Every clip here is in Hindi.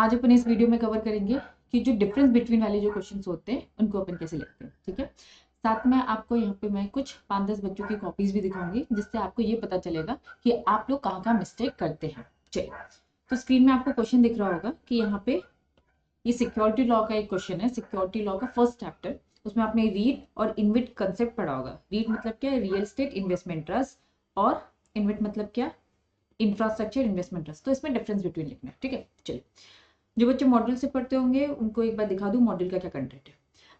आज अपन इस वीडियो में कवर करेंगे कि जो डिफरेंस बिटवीन वाले जो क्वेश्चंस होते हैं उनको अपन कैसे लिखते हैं। ठीक है, साथ में आपको यहाँ पे मैं कुछ 5-10 बच्चों की कॉपीज भी दिखाऊंगी जिससे आपको ये पता चलेगा कि आप लोग कहाँ कहाँ मिस्टेक करते हैं। चलिए, तो स्क्रीन में आपको क्वेश्चन दिख रहा होगा कि यहाँ पे ये सिक्योरिटी लॉ का एक क्वेश्चन है, सिक्योरिटी लॉ का फर्स्ट चैप्टर। उसमें आपने रीट और इन्विट कंसेप्ट पढ़ा होगा। रीट मतलब क्या है, रियल स्टेट इन्वेस्टमेंट ट्रस्ट, और इन्विट मतलब क्या, इंफ्रास्ट्रक्चर इन्वेस्टमेंट ट्रस्ट। तो इसमें डिफरेंस बिटवीन लिखना है। ठीक है, चलिए, जो बच्चे मॉड्यूल से पढ़ते होंगे उनको एक बार दिखा दूं मॉड्यूल का क्या कंटेंट है।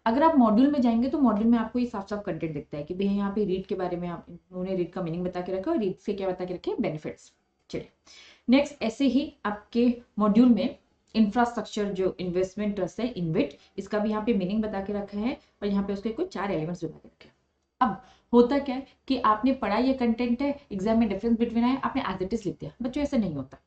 अगर आप मॉड्यूल में जाएंगे तो मॉड्यूल में आपको ये साफ साफ कंटेंट दिखता है कि भैया यहाँ पे रीड के बारे में आप उन्होंने रीड का मीनिंग बता के रखा और रीड से क्या बता के रखे, बेनिफिट्स। चलिए नेक्स्ट, ऐसे ही आपके मॉड्यूल में इंफ्रास्ट्रक्चर जो इन्वेस्टमेंट ट्रस्ट है, इन्विट, इसका भी यहाँ पे मीनिंग बता के रखा है और यहाँ पे उसके कुछ 4 एलिमेंट्स बता के रखे हैं। अब होता क्या है कि आपने पढ़ा, ये कंटेंट है, एग्जाम में डिफरेंस बिटवीन आए, आपने एज इट इज लिख दिया। बच्चों ऐसा नहीं होता।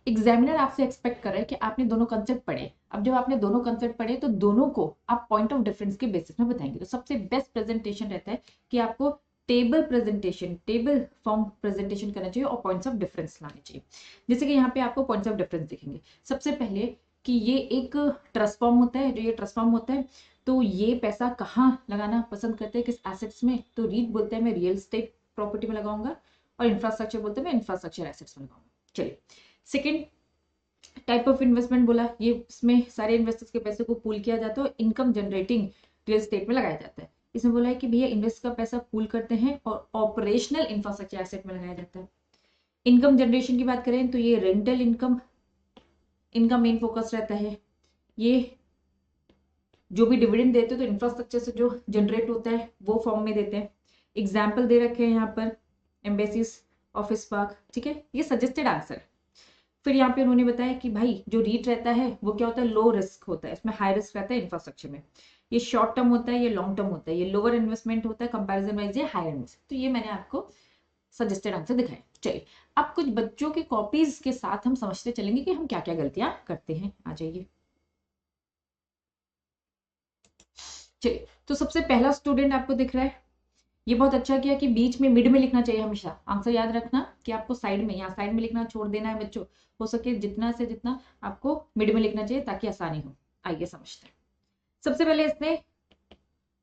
एग्जामिनर आपसे एक्सपेक्ट कर रहा है कि आपने दोनों कंसेप्ट पढ़े। अब जब आपने दोनों कंसेप्ट पढ़े तो दोनों को आप पॉइंट ऑफ डिफरेंस के बेसिस में बताएंगे। तो सबसे बेस्ट प्रेजेंटेशन रहता है कि आपको table presentation, table form presentation करना चाहिए और पॉइंट्स ऑफ डिफरेंस लाने चाहिए। जैसे कि यहाँ पे आपको पॉइंट्स ऑफ डिफरेंस दिखेंगे। सबसे पहले कि ये एक ट्रस्ट फॉर्म होता है, जो ये ट्रस्ट फॉर्म होता है तो ये पैसा कहाँ लगाना पसंद करते हैं, किस एसेट्स में। तो रीट बोलते हैं मैं रियल स्टेट प्रॉपर्टी में लगाऊंगा, और इंफ्रास्ट्रक्चर बोलते हैं मैं इंफ्रास्ट्रक्चर एसेट्स में लगाऊंगा। चलिए, सेकेंड टाइप ऑफ इन्वेस्टमेंट बोला, ये इसमें सारे इन्वेस्टर्स के पैसे को पूल किया जाता है और इनकम जनरेटिंग रियल स्टेट में लगाया जाता है। इसमें बोला है कि भैया इन्वेस्ट का पैसा पूल करते हैं और ऑपरेशनल इंफ्रास्ट्रक्चर एसेट में लगाया जाता है। इनकम जनरेशन की बात करें तो ये रेंटल इनकम, इनका मेन फोकस रहता है। ये जो भी डिविडेंड देते हैं तो इंफ्रास्ट्रक्चर से जो जनरेट होता है वो फॉर्म में देते हैं। एग्जाम्पल दे रखे हैं यहाँ पर, एम्बेसीज, ऑफिस पार्क। ठीक है, ये सजेस्टेड आंसर है। फिर यहाँ पे उन्होंने बताया कि भाई जो रीट रहता है वो क्या होता है, लो रिस्क होता है, इसमें हाई रिस्क रहता है इंफ्रास्ट्रक्चर में। ये शॉर्ट टर्म होता है, ये लॉन्ग टर्म होता है, ये लोअर इन्वेस्टमेंट होता है कंपैरिजन वाइज, ये हायर इन्वेस्टमेंट। तो ये मैंने आपको सजेस्टेड आंसर दिखाए। चलिए, अब कुछ बच्चों के कॉपीज के साथ हम समझते चलेंगे कि हम क्या क्या गलतियां करते हैं। आ जाइए। चलिए, तो सबसे पहला स्टूडेंट आपको दिख रहा है, ये बहुत अच्छा किया कि बीच में मिड में लिखना चाहिए हमेशा। आंसर याद रखना कि आपको साइड में, यहाँ साइड में लिखना छोड़ देना है बच्चों। हो सके जितना से जितना आपको मिड में लिखना चाहिए ताकि आसानी हो। आइए समझते हैं। सबसे पहले इसने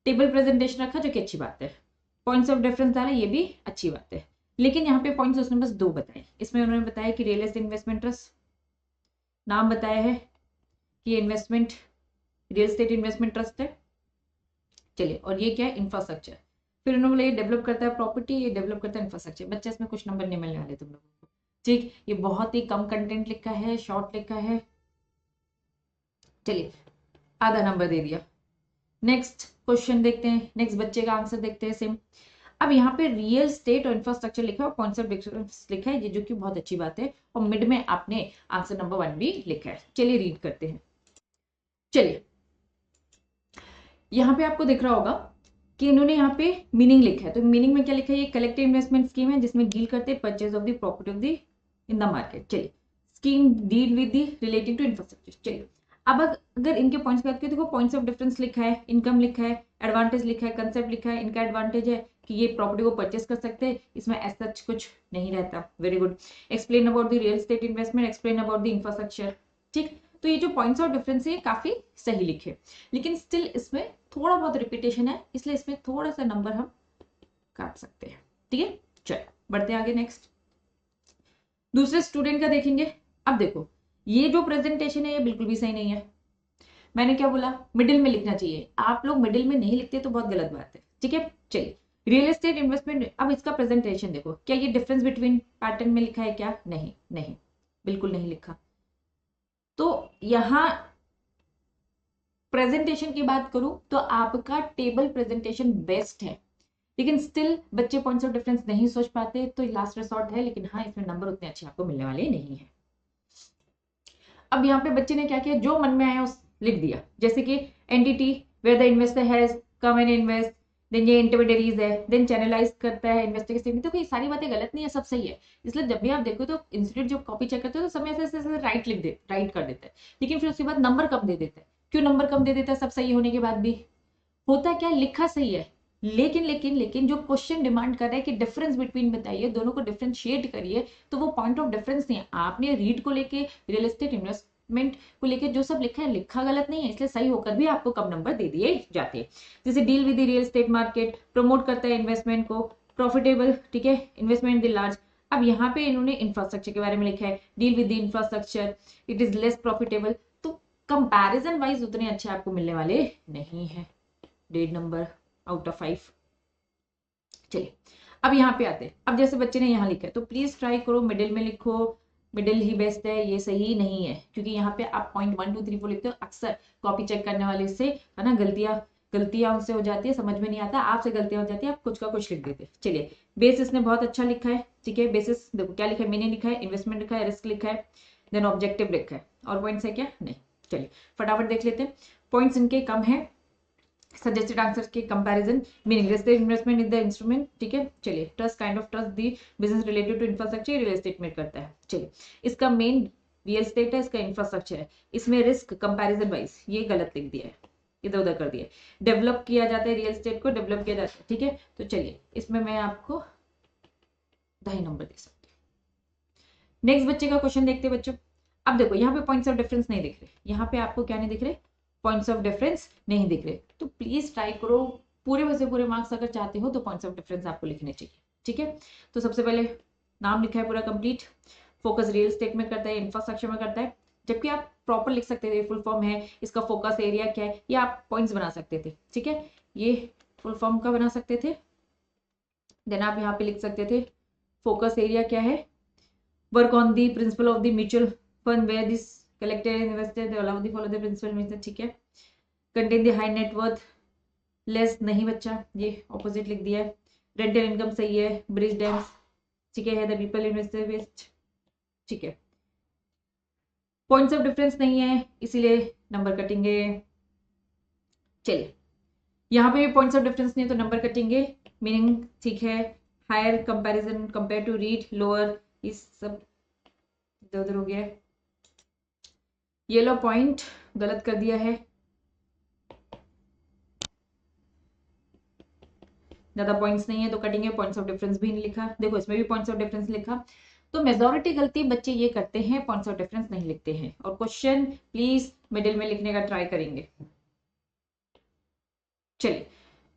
टेबल प्रेजेंटेशन रखा जो कि अच्छी बात है, पॉइंट्स ऑफ डिफरेंस डाला, ये भी अच्छी बात है। लेकिन यहाँ पे पॉइंट्स उसने बस 2 बताए। इसमें उन्होंने बताया कि रियल एस्टेट इन्वेस्टमेंट ट्रस्ट, नाम बताया है कि investment real estate investment trust है। चलिए, और ये क्या है, इंफ्रास्ट्रक्चर। फिर उन्होंने बोला ये डेवलप करता है प्रॉपर्टी, ये डेवलप करता है इंफ्रास्ट्रक्चर। बच्चे इसमें कुछ नंबर नहीं मिलने वाले तुम लोगों को। ठीक, ये बहुत ही कम कंटेंट लिखा है, शॉर्ट लिखा है। चलिए, आधा नंबर दे दिया। नेक्स्ट क्वेश्चन देखते हैं, नेक्स्ट बच्चे का आंसर देखते हैं सेम। अब यहाँ पे रियल स्टेट और इंफ्रास्ट्रक्चर लिखा है और पॉइंट्स ऑफ डिफरेंस लिखा है, ये जो कि बहुत अच्छी बात है। और मिड में आपने आंसर नंबर 1 भी लिखा है। चलिए रीड करते हैं। चलिए, यहाँ पे आपको दिख रहा होगा कि इन्होंने यहाँ पे मीनिंग लिखा है। तो मीनिंग में क्या लिखा है, ये कलेक्टिव इन्वेस्टमेंट स्कीम है जिसमें डील करते हैं purchase of the property of the in the market. चलिए, scheme deal with the relating to infrastructure. चलिए, अब अगर इनके पॉइंट्स की बात करें, देखो पॉइंट्स ऑफ डिफरेंस लिखा है, इनकम लिखा है, एडवांटेज लिखा है, कंसेप्ट लिखा है। इनका एडवांटेज है कि ये प्रॉपर्टी को परचेस कर सकते हैं, इसमें एज सच कुछ नहीं रहता। Very good. Explain about the real estate investment, explain about the infrastructure. ठीक, तो ये जो पॉइंट्स ऑफ डिफरेंस है काफी सही लिखे, लेकिन स्टिल इसमें थोड़ा बहुत रिपीटेशन है, इसलिए इसमें थोड़ा सा नंबर हम काट सकते हैं। ठीक है, चलो बढ़ते आगे। नेक्स्ट दूसरे स्टूडेंट का देखेंगे। अब देखो, ये जो प्रेजेंटेशन है ये बिल्कुल भी सही नहीं है। मैंने क्या बोला, मिडिल में लिखना चाहिए। आप लोग मिडिल में नहीं लिखते तो बहुत गलत बात है। ठीक है, चलिए, रियल एस्टेट इन्वेस्टमेंट। अब इसका प्रेजेंटेशन देखो, क्या ये डिफरेंस बिटवीन पैटर्न में लिखा है क्या, नहीं, नहीं, बिल्कुल नहीं लिखा। तो यहां प्रेजेंटेशन की बात करूं तो आपका टेबल प्रेजेंटेशन बेस्ट है, लेकिन स्टिल बच्चे पॉइंट्स ऑफ डिफरेंस नहीं सोच पाते, तो लास्ट रिसॉर्ट है। लेकिन हाँ, इसमें नंबर उतने अच्छे आपको मिलने वाले नहीं है। अब यहाँ पे बच्चे ने क्या किया, जो मन में आया उस लिख दिया। जैसे कि entity where the investor has come and invest, then ये इंटरमीडियरीज है, देन चैनलाइज करता है इन्वेस्टर के स्टेटमेंट। तो ये सारी बातें गलत नहीं है, सब सही है। इसलिए जब भी आप देखो तो इंस्टीट्यूट जब कॉपी चेक करते हो तो समय ऐसे राइट कर देता है, लेकिन फिर उसके बाद नंबर कम दे देता है। क्यों नंबर कम दे देता है सब सही होने के बाद भी? होता क्या, लिखा सही है, लेकिन लेकिन लेकिन जो क्वेश्चन डिमांड कर रहा है कि डिफरेंस बिटवीन बताइए, दोनों को डिफरेंशिएट करिए, तो वो पॉइंट ऑफ डिफरेंस नहीं है। आपने रीड को लेके रियल एस्टेट इन्वेस्टमेंट को लेकर जो सब लिखा है, लिखा गलत नहीं है, इसलिए सही होकर भी आपको कम नंबर दे दिए जाते हैं। जैसे deal with the real estate market, promote करता है इन्वेस्टमेंट को, प्रॉफिटेबल, ठीक है, इन्वेस्टमेंट द लार्ज। अब यहाँ पे इन्होंने इंफ्रास्ट्रक्चर के बारे में लिखा है, deal with the infrastructure, it is less profitable, तो कंपैरिजन वाइज उतने अच्छे आपको मिलने वाले नहीं है। 1.5 नंबर आउट ऑफ 5। चलिए अब यहाँ पे आते हैं। अब जैसे बच्चे ने यहाँ लिखा है, तो प्लीज ट्राई करो मिडिल में लिखो, मिडिल ही बेस्ट है, ये सही नहीं है, क्योंकि यहाँ पे आप पॉइंट 1 2 3 4 लिखते हो, अक्सर कॉपी चेक करने वाले से है ना गलतियां उनसे हो जाती है, समझ में नहीं आता, आपसे गलतियां हो जाती है, आप कुछ का कुछ लिख देते हैं। चलिए बेसिस ने बहुत अच्छा लिखा है, ठीक है, बेसिस देखो क्या लिखा है, मैंने लिखा है, इन्वेस्टमेंट लिखा है, रिस्क लिखा है, देन ऑब्जेक्टिव लिखा है, और पॉइंट्स है क्या, नहीं। चलिए फटाफट देख लेते हैं, पॉइंट्स इनके कम है, सजेस्टेड आंसर के comparison, meaning real estate investment in the instrument, ठीक है। चलिए trust, kind of trust the business related to infrastructure, real estate में करता है। चलिए इसका मेन रियल एस्टेट है, इसका इंफ्रास्ट्रक्चर है, इसमें रिस्क कंपैरिजन वाइज ये गलत लिख दिया है, इधर उधर कर दिया। डेवलप किया जाता है, रियल एस्टेट को डेवलप किया जाता है, ठीक है। तो चलिए इसमें मैं आपको 2.5 नंबर दे सकती हूँ। नेक्स्ट बच्चे का क्वेश्चन देखते हैं बच्चों। अब देखो यहाँ पे पॉइंट्स ऑफ डिफरेंस नहीं दिख रहे, यहाँ पे आपको क्या नहीं दिख रहे, पॉइंट्स ऑफ डिफरेंस नहीं दिख रहे, तो प्लीज ट्राई करो, पूरे में से पूरे मार्क्स अगर चाहते हो तो पॉइंट्स ऑफ डिफरेंस आपको लिखने चाहिए, ठीक है। तो सबसे पहले नाम लिखा है पूरा कंप्लीट, फोकस रियल एस्टेट में करता है, इंफ्रास्ट्रक्चर में करता है, जबकि आप प्रॉपर लिख सकते थे, फुल फॉर्म है, इसका फोकस एरिया क्या है, ये आप पॉइंट्स बना सकते थे, ठीक है, ये फुल फॉर्म का बना सकते थे। देन आप यहाँ पे लिख सकते थे फोकस एरिया क्या है, work on the principle of the mutual fund where this collected and invested, they allow the follow the principal means, ठीक है। contain the high net worth less, नहीं बच्चा, ये ऑपोजिट लिख दिया है। रेंटल इनकम सही है, ब्रिज डैम्स, ठीक है, the people invested वेस्ट, ठीक है। पॉइंट्स ऑफ डिफरेंस नहीं है, इसीलिए नंबर कटेंगे। चलिए यहाँ पे भी पॉइंट्स ऑफ डिफरेंस नहीं है तो नंबर कटेंगे, मीनिंग ठीक है, higher comparison compare to read, lower, इस सब इधर उधर हो गया है। येलो पॉइंट गलत कर दिया है, ज्यादा पॉइंट्स नहीं है तो कटेंगे, पॉइंट्स ऑफ डिफरेंस भी नहीं लिखा, देखो इसमें भी पॉइंट्स ऑफ डिफरेंस लिखा, तो मेजॉरिटी गलती बच्चे ये करते हैं, पॉइंट्स ऑफ डिफरेंस नहीं लिखते हैं, और क्वेश्चन प्लीज मिडिल में लिखने का ट्राई करेंगे। चलिए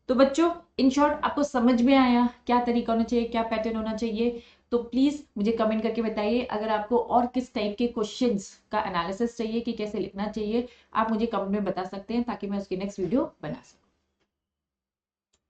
तो बच्चों इन शॉर्ट आपको समझ में आया क्या तरीका होना चाहिए, क्या पैटर्न होना चाहिए, तो प्लीज मुझे कमेंट करके बताइए। अगर आपको और किस टाइप के क्वेश्चंस का एनालिसिस चाहिए कि कैसे लिखना चाहिए, आप मुझे कमेंट में बता सकते हैं ताकि मैं उसकी नेक्स्ट वीडियो बना सकूं।